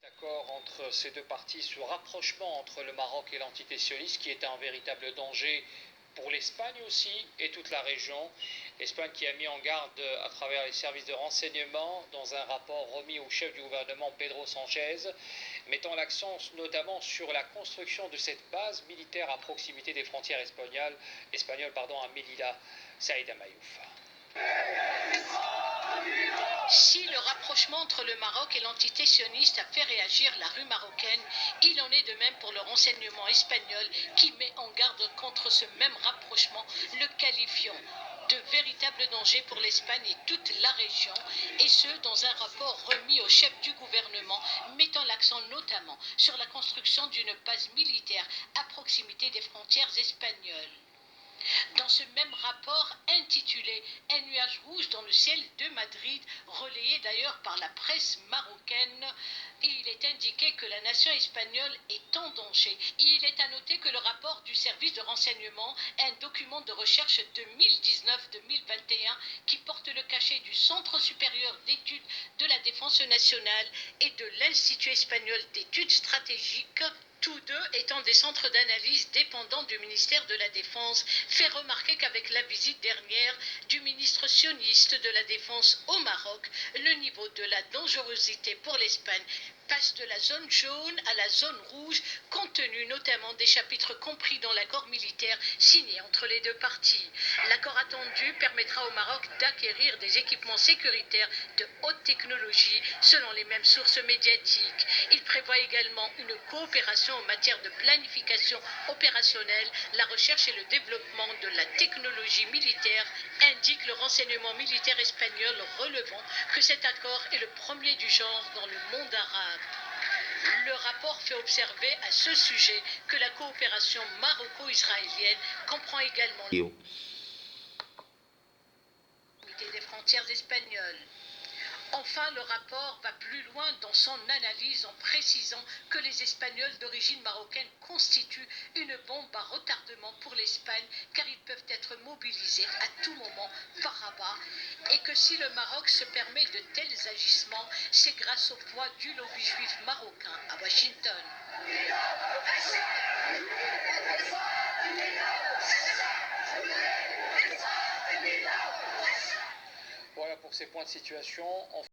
D'accord entre ces deux parties, ce rapprochement entre le Maroc et l'entité sioniste qui est un véritable danger pour l'Espagne aussi et toute la région. L'Espagne qui a mis en garde à travers les services de renseignement dans un rapport remis au chef du gouvernement Pedro Sánchez, mettant l'accent notamment sur la construction de cette base militaire à proximité des frontières espagnoles à Melilla. Saïda Mayouf. Si le rapprochement entre le Maroc et l'entité sioniste a fait réagir la rue marocaine, il en est de même pour le renseignement espagnol qui met en garde contre ce même rapprochement, le qualifiant de véritable danger pour l'Espagne et toute la région, et ce dans un rapport remis au chef du gouvernement, mettant l'accent notamment sur la construction d'une base militaire à proximité des frontières espagnoles. Dans ce même rapport intitulé Un nuage rouge dans le ciel de Madrid, relayé d'ailleurs par la presse marocaine, il est indiqué que la nation espagnole est en danger. Il est à noter que le rapport du service de renseignement, un document de recherche 2019-2021 qui porte le cachet du Centre supérieur d'études de la défense nationale et de l'Institut espagnol d'études stratégiques, tous deux étant des centres d'analyse dépendants du ministère de la Défense, fait remarquer qu'avec la visite dernière du ministre sioniste de la Défense au Maroc, le niveau de la dangerosité pour l'Espagne passe de la zone jaune à la zone rouge, compte tenu notamment des chapitres compris dans l'accord militaire signé entre les deux parties. L'accord attendu permettra au Maroc d'acquérir des équipements sécuritaires de haute technologie, selon les mêmes sources médiatiques. Il prévoit également une coopération en matière de planification opérationnelle, la recherche et le développement de la technologie militaire, indique le renseignement militaire espagnol, relevant que cet accord est le premier du genre dans le monde arabe. Le rapport fait observer à ce sujet que la coopération maroco-israélienne comprend également des frontières espagnoles. Enfin, le rapport va plus loin dans son analyse en précisant que les Espagnols d'origine marocaine constituent une bombe à retardement pour l'Espagne, car ils peuvent être mobilisés à tout moment par Rabat, et que si le Maroc se permet de tels agissements, c'est grâce au poids du lobby juif marocain à Washington. Voilà pour ces points de situation.